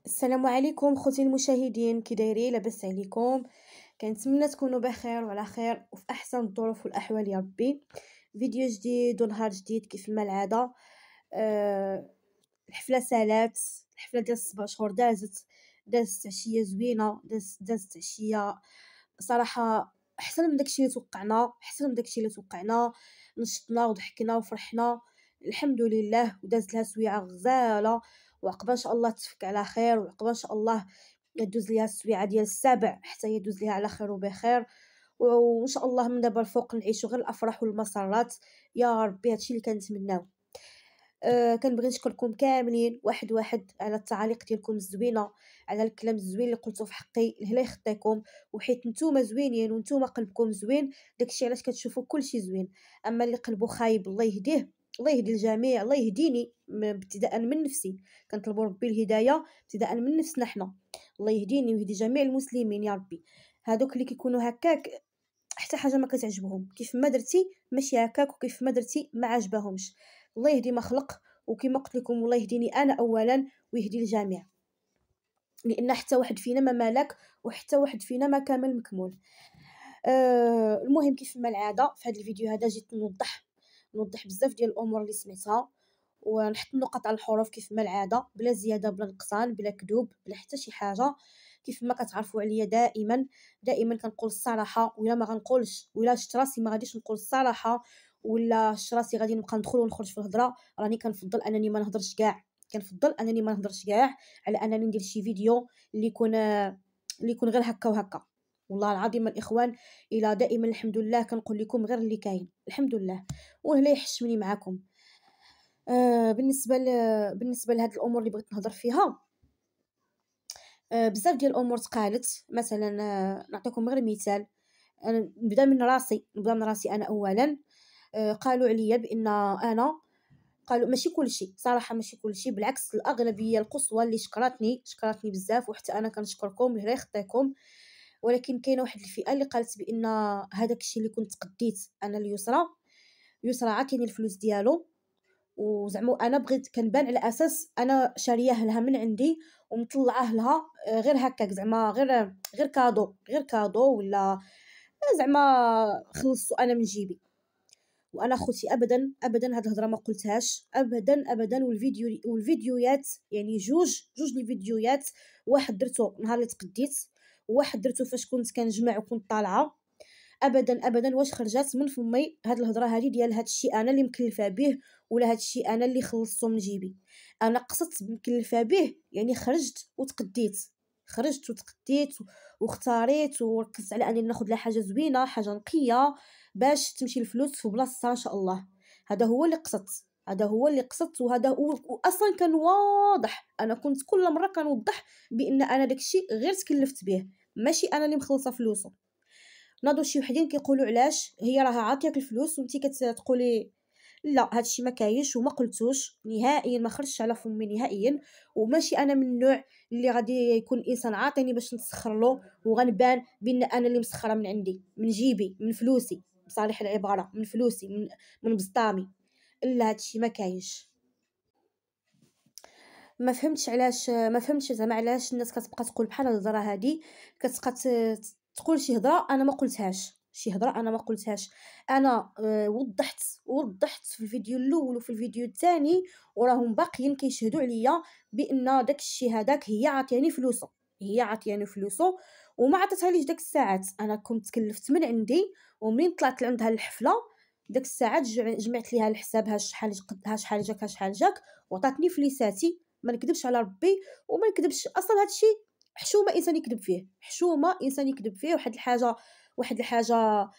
السلام عليكم خوتي المشاهدين، كي دايرين؟ لاباس عليكم؟ كنتمنى تكونوا بخير وعلى خير وفي احسن الظروف والاحوال يا ربي. فيديو جديد ونهار جديد كيف ما العاده. أه الحفله سالات، الحفله ديال 7 شهور دازت عشيه زوينه، دازت عشيه صراحه احسن من داكشي اللي توقعنا، نشطنا وضحكنا وفرحنا الحمد لله، ودازت لها سويعه غزاله، وعقبه ان شاء الله تفك على خير، وعقبه ان شاء الله يدوز ليها السويعه ديال السابع حتى يدوز ليها على خير وبخير. وان شاء الله من دابا الفوق نعيشوا غير الافراح والمسرات يا ربي، هادشي اللي كنتمناو. كنبغي نشكركم كاملين واحد واحد على التعاليق ديالكم الزوينه، على الكلام الزوين اللي قلتو في حقي، الله يخطيكم، وحيت نتوما زوينين ونتوما قلبكم زوين داكشي علاش كتشوفوا كلشي زوين. اما اللي قلبو خايب الله يهديه، الله يهدي الجميع، الله يهديني ابتداء من نفسي، كنطلبوا ربي الهدايه ابتداء من نفسنا حنا. الله يهديني ويهدي جميع المسلمين يا ربي. هادوك اللي كيكونوا هكاك حتى حاجه ما كتعجبهم، كيف ما درتي ماشي هكاك، وكيف ما درتي ما عجبهمش. الله يهدي ما خلق، وكما قلت لكم الله يهديني انا اولا ويهدي الجميع، لان حتى واحد فينا ما مالك، وحتى واحد فينا ما كامل مكمول. المهم كيف ما العاده في هذا الفيديو هذا جيت نوضح بزاف ديال الامور اللي سمعتها، ونحط النقط على الحروف كيف ما العاده، بلا زياده بلا نقصان بلا كذوب بلا حتى شي حاجه. كيف ما كتعرفوا عليا دائما كنقول الصراحه، ولا ما غنقولش، ولا شت راسي ما غاديش نقول الصراحه، ولا شت راسي غادي نبقى ندخل ونخرج في الهضره، راني كنفضل انني ما نهضرش كاع على انني ندير شي فيديو اللي يكون غير هكا وهكا. والله العظيم الاخوان، الى دائما الحمد لله كنقول لكم غير اللي كاين الحمد لله، ولا يحشمني معكم. بالنسبه لهاد الامور اللي بغيت نهضر فيها، بزاف ديال الامور تقالت. مثلا نعطيكم غير مثال، أنا نبدا من راسي انا اولا. قالوا عليا بان انا، قالوا ماشي كلشي صراحه، ماشي كلشي، بالعكس الاغلبيه القصوى اللي شكرتني بزاف، وحتى انا كنشكركم الله يخطيكم. ولكن كاينه واحد الفئه اللي قالت بان هذاك الشيء اللي كنت قديت انا يسرى عطيني الفلوس ديالو، وزعما انا بغيت كنبان على اساس انا شارياه لها من عندي ومطلعاه لها، غير هكاك زعما غير كادو ولا زعما خلصت انا من جيبي. وانا خوتي ابدا هاد الهضره ما قلتهاش ابدا. والفيديوهات يعني جوج لي فيديوهات، واحد درته نهار اللي تقديت، وواحد درته فاش كنت كنجمع وكنت طالعه. ابدا واش خرجات من فمي هاد الهضره هادي ديال هاد الشيء انا اللي مكلفه به، ولا هاد الشيء انا اللي خلصته من جيبي. انا قصدت مكلفه به يعني خرجت وتقديت واختاريت وركزت على اني ناخذ لها حاجه زوينه، حاجه نقيه، باش تمشي الفلوس في بلاصتها ان شاء الله. هذا هو اللي قصدت، واصلا كان واضح. انا كنت كل مره كنوضح بان انا داكشي غير تكلفت به، ماشي انا اللي مخلصه فلوسه. ناضوا شي وحدين كيقولوا علاش هي راها عاطياك الفلوس وانتي كتقولي لا هادشي ما كاينش، وما قلتوش نهائيا، ما خرجش على فمي نهائيا. وماشي انا من النوع اللي غادي يكون انسان عاطيني باش نسخر له وغنبان بان انا اللي مسخره من عندي، من جيبي، من فلوسي، بصالح العباره من فلوسي، من بسطامي. الا هادشي ما كاينش. ما فهمتش زعما علاش الناس كتبقى تقول بحال الهضره هادي، كتبقى تقول شي هضره انا ما قلتهاش. انا وضحت في الفيديو الاول وفي الفيديو الثاني، وراهم باقيين كيشهدوا عليا بان داك الشيء هذاك هي عطياني فلوسه وما عطاتها ليش. داك الساعات انا كنت كلفت من عندي، ومنين طلعت لعندها الحفله داك الساعات جمعت ليها الحساب، ها شحال جاك وعطاتني فليساتي. ما نكذبش على ربي وما نكذبش اصلا، هادشي حشومه انسان يكذب فيه. واحد الحاجه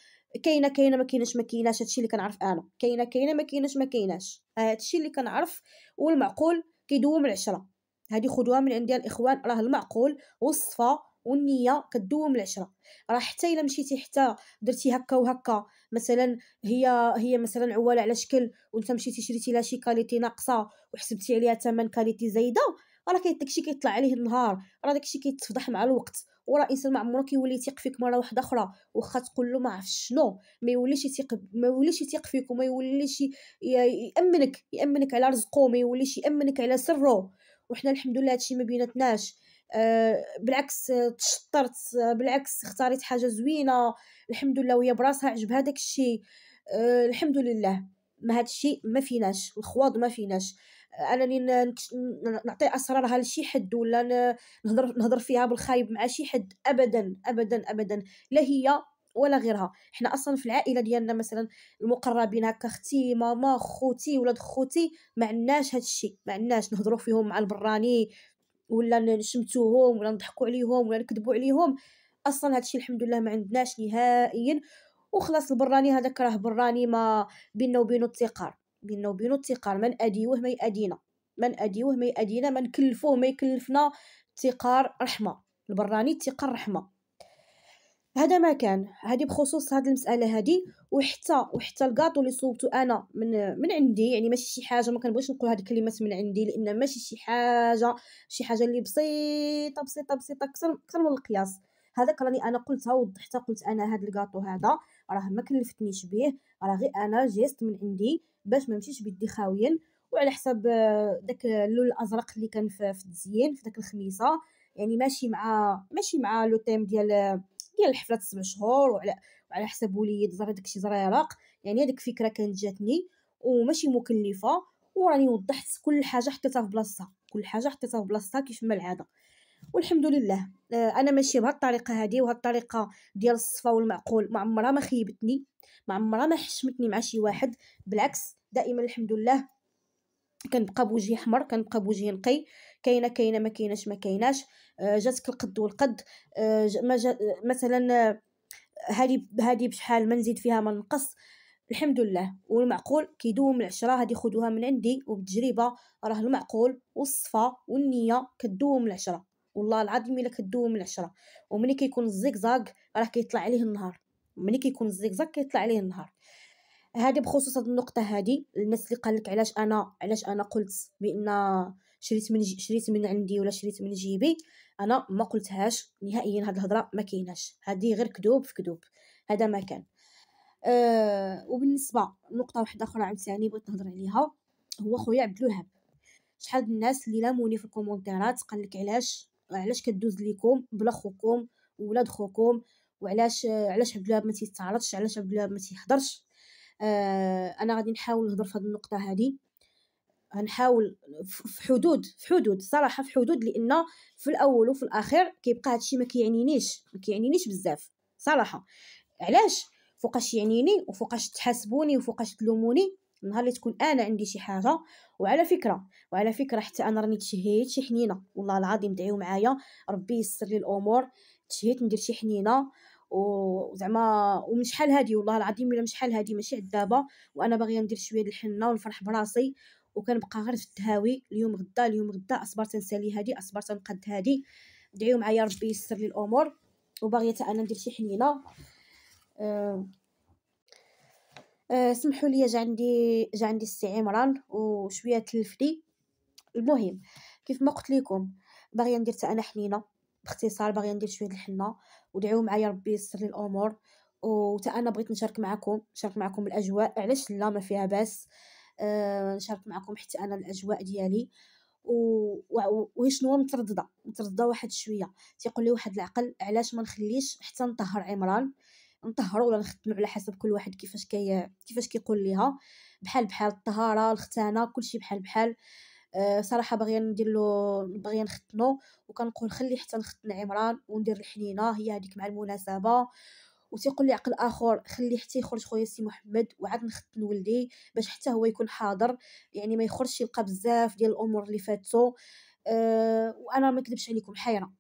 كاينه ما كايناش، هادشي اللي كنعرف انا. كاينه ما كايناش، هادشي اللي كنعرف. والمعقول كيدوم العشره، هادي خدوها من عندي الاخوان، راه المعقول والصفا والنيه كدوم العشره. راه حتى الا مشيتي حتى درتي هكا وهكا، مثلا هي مثلا عواله على شكل، وانت مشيتي شريتي لها شي كاليتي ناقصه وحسبتي عليها ثمن كاليتي زايده، راه داكشي كيطلع عليه النهار، راه داكشي كيتفضح مع الوقت. وراه الانسان ما عمره كيولي يثيق فيك مره واحده اخرى، واخا تقول له ما عرفتش شنو، ما يوليش يثيق فيك، وما يوليش يامنك على رزقه، ما يوليش يامنك على سره. وحنا الحمد لله هادشي ما بيناتناش. بالعكس تشطرت، بالعكس اختاريت حاجه زوينه الحمد لله وهي براسها عجبها داك الشيء. الحمد لله. ما هادشي ما فيناش الخواض، ما فيناش انني نعطي اسرارها لشي حد، ولا نهضر فيها بالخايب مع شي حد، ابدا ابدا ابدا. لا هي ولا غيرها. حنا اصلا في العائله ديالنا مثلا المقربين هكا اختي ماما خوتي ولاد خوتي ما عندناش هادشي، ما عندناش نهضروا فيهم مع البراني، ولا نشمتوهم، ولا نضحكوا عليهم، ولا نكذبوا عليهم. اصلا هادشي الحمد لله ما عندناش نهائيا. وخلاص البراني هذاك راه براني، ما بيننا وبينه التقار، بيننا وبينه التقار. من اديوه ما يادينا، من اديوه ما يادينا، ما نكلفوه ما يكلفنا. التقار رحمه، البراني التقار رحمه. هذا ما كان هذه بخصوص هذه المساله هذه. وحتى الكاطو اللي صوبته انا من عندي، يعني ماشي شي حاجه، ما كنبغيش نقول هذه الكلمات من عندي لان ماشي شي حاجه اللي بسيطه بسيطه بسيطه اكثر من القياس. هذاك راني انا قلتها ووضحتها، قلت انا هذا الكاطو هذا راه ما كلفتنيش به، راه غير انا جيست من عندي باش ما نمشيش بيدي خاويا، وعلى حساب داك اللون الازرق اللي كان في التزيين في داك الخميسه. يعني ماشي مع لو تيم ديال الحفله 7 شهور، وعلى حساب وليد زرا داكشي زريرق. يعني هذيك الفكره كانت جاتني وماشي مكلفه، وراني وضحت كل حاجه حطيتها في بلاصتها، كل حاجه حطيتها في بلاصتها كيف ما العاده. والحمد لله. انا ماشيه بهذه الطريقه هذه، وهذه الطريقه ديال الصفا والمعقول ما عمرها ما خيبتني، ما عمرها ما حشمتني مع شي واحد. بالعكس دائما الحمد لله كنبقى بوجهي حمر، كنبقى بوجهي نقي. كاينه ما كايناش ما كايناش. جاتك القد والقد. ما جا مثلا هذه بشحال ما نزيد فيها ما نقص. الحمد لله. والمعقول كيدوم العشرة، هذه خذوها من عندي وبالتجربه. راه المعقول والصفا والنيه كدوم العشرة، والله العظيم الا كدوم العشرة. وملي كيكون الزيكزاك راه كيطلع عليه النهار، ملي كيكون الزيكزاك كيطلع عليه النهار. هذه بخصوص هذه النقطه هذه. الناس اللي قال لك علاش انا قلت بان شريت من عندي ولا شريت من جيبي، انا ما قلتهاش نهائيا. هذه الهضره ما كايناش، هذه غير كذوب في كذوب. هذا ما كان. وبالنسبه لنقطه واحده اخرى عاوتاني بغيت نهضر عليها، هو خويا عبد الوهاب. شحال من الناس اللي لاموني في الكومونتيرات قال لك علاش كدوز ليكم بلا خوكم وولاد خوكم، علاش عبد الوهاب ما تيتعرضش، علاش عبد الوهاب ما تيحضرش. انا غادي نحاول نهضر في هذه النقطه هذه. غنحاول في حدود صراحه، في حدود، لان في الاول وفي الاخير كيبقى هادشي ما كيعنينيش بزاف صراحه. علاش؟ فوقاش يعنيني وفوقاش تحاسبوني وفوقاش تلوموني نهار اللي تكون انا عندي شي حاجه. وعلى فكره حتى انا راني تشهيت شي حنينه، والله العظيم دعيو معايا ربي يسر لي الامور. تشهيت ندير شي حنينه وزعما ومن شحال هادي، والله العظيم الا من شحال هادي ماشي عاد دابا. وانا باغيه ندير شويه د الحنه ونفرح براسي، وكنبقى غير في التهاوي. اليوم غدا اصبر تنسالي هادي، اصبر تنقد هادي. دعيو معايا ربي يسر لي الامور. وباغيه حتى انا ندير شي حنينه. أه سمحوا لي، جا عندي السي عمران وشويه تلفني. المهم كيف ما قلت لكم باغيه ندير حتى انا حنينه. باختصار باغيه ندير شويه الحنه. ودعيو معايا ربي يسر لي الامور. وتا انا بغيت نشارك معكم الاجواء. علاش لا، ما فيها باس. نشارك معكم حتى انا الاجواء ديالي. وشنو متردده واحد شويه. تيقول لي واحد العقل علاش ما نخليش حتى نطهر عمران، نطهروا ولا نختنوا على حسب كل واحد كيفاش كيقول ليها. بحال الطهاره الختانه كلشي بحال. صراحه باغيه نختنو. وكنقول خلي حتى نختن عمران وندير الحنينه هي هذيك مع المناسبه. وتيقول لي عقل اخر خلي حتى يخرج خويا سي محمد وعاد نختن ولدي باش حتى هو يكون حاضر، يعني ما يخرجش يلقى بزاف ديال الامور اللي فاتو. وانا ما نكذبش عليكم حيره.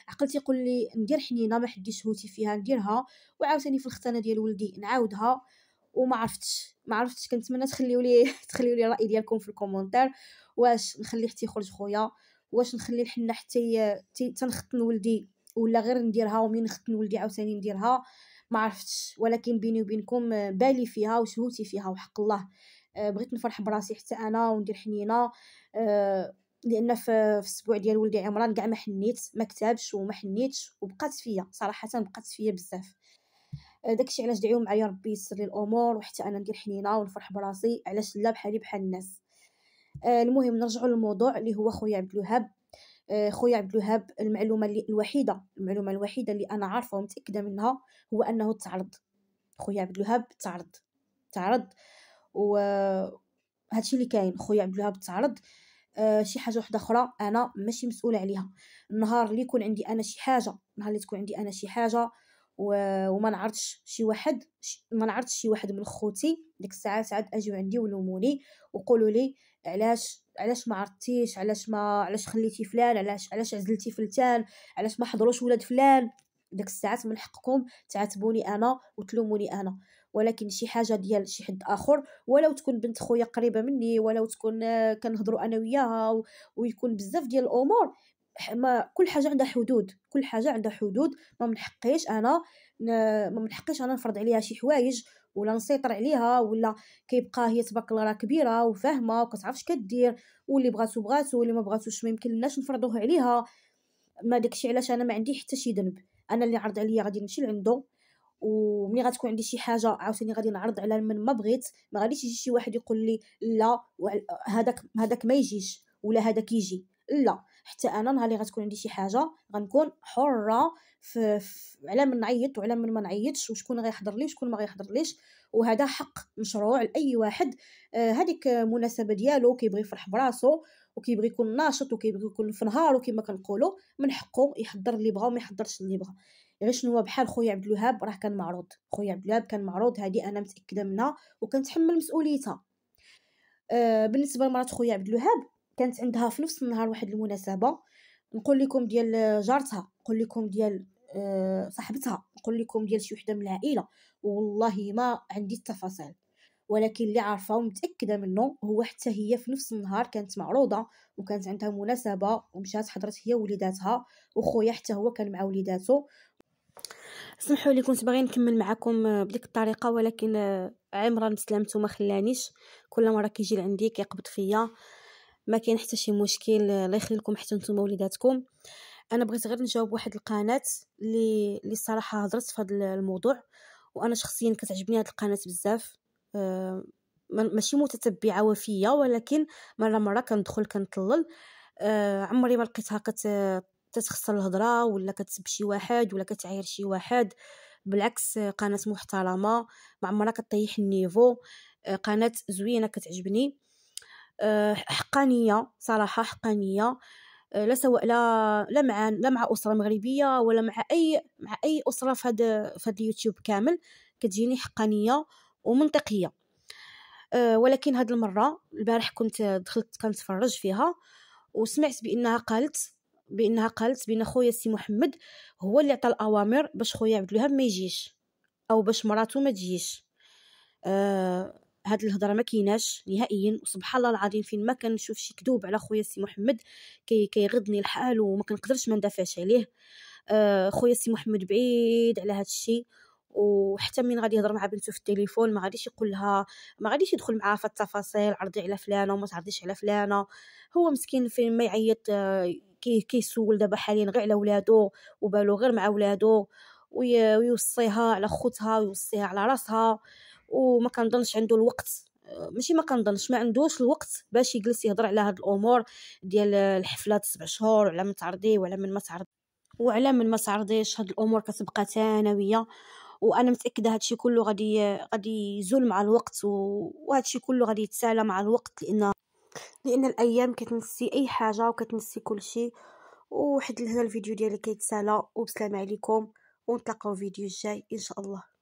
عقل تيقول لي ندير حنينه ما حديش هوتي فيها نديرها، وعاوتاني في الختانه ديال ولدي نعاودها. وما عرفتش كنتمنى تخليو لي تخليو لي الراي ديالكم في الكومونتير. واش نخلي حتى يخرج خويا، واش نخلي الحنه حتى تنختن ولدي، ولا غير نديرها ومنين نختن ولدي عاوتاني نديرها. ما عرفتش، ولكن بيني وبينكم بالي فيها وشهوتي فيها وحق الله. بغيت نفرح براسي حتى انا وندير حنينه. لان في الاسبوع ديال ولدي عمران كاع ما حنيت، ما كتبش وما حنيتش وبقات فيا صراحه، بقات فيا بزاف. داكشي علاش دعيو معايا ربي يسر لي الامور وحتى انا ندير حنينه ونفرح براسي. علاش لا، بحالي بحال الناس. المهم نرجعوا للموضوع اللي هو خويا عبد الوهاب. خويا عبد الوهاب، المعلومه الوحيده اللي انا عارفه ومتاكده منها هو انه تعرض. خويا عبد الوهاب تعرض هادشي اللي كاين. خويا عبد الوهاب تعرض. شي حاجه واحده اخرى انا ماشي مسؤوله عليها. النهار اللي يكون عندي انا شي حاجه، وما نعرضش شي واحد، ما نعرضش شي واحد من خوتي، ديك الساعه عاد اجيو عندي ولوموني وقولوا لي علاش ما عرضتيش، علاش خليتي فلان، علاش عزلتي فلتان، علاش ما حضروش ولاد فلان. ديك الساعات من حقكم تعاتبوني انا وتلوموني انا. ولكن شي حاجه ديال شي حد اخر، ولو تكون بنت خويا قريبه مني، ولو تكون كنهضروا انا وياها ويكون بزاف ديال الامور، ما كل حاجه عندها حدود. ما من حقيش انا نفرض عليها شي حوايج ولا نسيطر عليها، ولا كيبقى هي تبارك الله راه كبيره وفاهمه وكتعرف اش كدير، واللي بغاتو واللي ما بغاتوش ما يمكنناش نفرضوه عليها. ما داكشي علاش انا ما عندي حتى شي ذنب. انا اللي عرض عليا غادي نمشي لعندو، وملي غتكون عندي شي حاجه عاوتاني غادي نعرض على من ما بغيت. ما غاديش يجي شي واحد يقول لي لا هذاك ما يجيش ولا هذاك يجي، لا. حتى انا نهار اللي غتكون عندي شي حاجه غنكون حره على من نعيط وعلى من ما نعيطش، وشكون غيحضر لي وشكون ما غيحضر ليش. وهذا حق مشروع لاي واحد. هذيك مناسبه ديالو، كيبغي يفرح براسو وكيبغي يكون ناشط وكيبغي يكون في نهار، وكما كنقولوا من حقه يحضر اللي بغا وما يحضرش اللي بغا. غير شنو بحال خويا عبد الوهاب راه كان معروض. هذه انا متاكده منها وكنتحمل مسؤوليتها. بالنسبه لمرات خويا عبد الوهاب، كانت عندها في نفس النهار واحد المناسبه، نقول لكم ديال جارتها، نقول لكم ديال صاحبتها، نقول لكم ديال شي وحده من العائله، والله ما عندي التفاصيل. ولكن اللي عارفه ومتاكده منه هو حتى هي في نفس النهار كانت معروضه وكانت عندها مناسبه ومشات حضرت هي وليداتها، وخويا حتى هو كان مع وليداته. سمحوا لي كنت باغي نكمل معكم بديك الطريقه، ولكن عمران تسلمت وما خلانيش. كل مره كيجي لعندي كيقبض فيا. ما كاين حتى شي مشكل، الله يخلي لكم حتى نتوما وليداتكم. انا بغيت غير نجاوب واحد القناه اللي الصراحه هضرت في هذا الموضوع، وانا شخصيا كتعجبني هذه القناه بزاف. ماشي متتبعه وفيه، ولكن مره كندخل كنطلل. عمري ما لقيتها تتخسر الهضره ولا كتسب شي واحد ولا كتعاير شي واحد. بالعكس، قناه محترمه، ما عمرها كطيح النيفو. قناه زوينه كتعجبني. حقانيه، صراحه حقانيه. لا سواء لا مع اسره مغربيه ولا مع اي اسره في هذا اليوتيوب كامل، كتجيني حقانيه ومنطقيه. ولكن هذه المره البارح كنت دخلت كنتفرج فيها وسمعت بانها قالت بان خويا سي محمد هو اللي عطى الاوامر باش خويا عبد الوهاب ما يجيش، او باش مراته ما تجيش. هاد الهضره ما كايناش نهائيا، وسبحان الله العظيم فين ما كنشوف شي كذوب على خويا سي محمد كيغضني الحال وما كنقدرش ما ندافعش عليه. خويا سي محمد بعيد على هاد الشيء. وحتى من غادي يهضر مع بنته في التليفون ما غاديش يقول لها، ما غاديش يدخل معها في التفاصيل، عرضي على فلانه وما تعرضيش على فلانه. هو مسكين فين ما يعيط كيسول دابا حاليا غير على ولادو وبالو غير مع ولادو، ويوصيها على خوتها ويوصيها على راسها. وما كنظنش عنده الوقت، ماشي ما كنظنش، ما عندوش الوقت باش يجلس يهضر على هاد الامور ديال الحفلات 7 شهور وعلى من تعرضي وعلى من ما تعرضيش. هاد الامور كتبقى ثانويه، وانا متاكده هادشي كله غادي يزول مع الوقت، وهادشي كله غادي يتسالى مع الوقت، لان الايام كتنسي اي حاجه وكتنسي كل شيء. وحد لهنا الفيديو ديالي كيتسالى، وبسلام عليكم، ونتلاقاو فيديو الجاي ان شاء الله.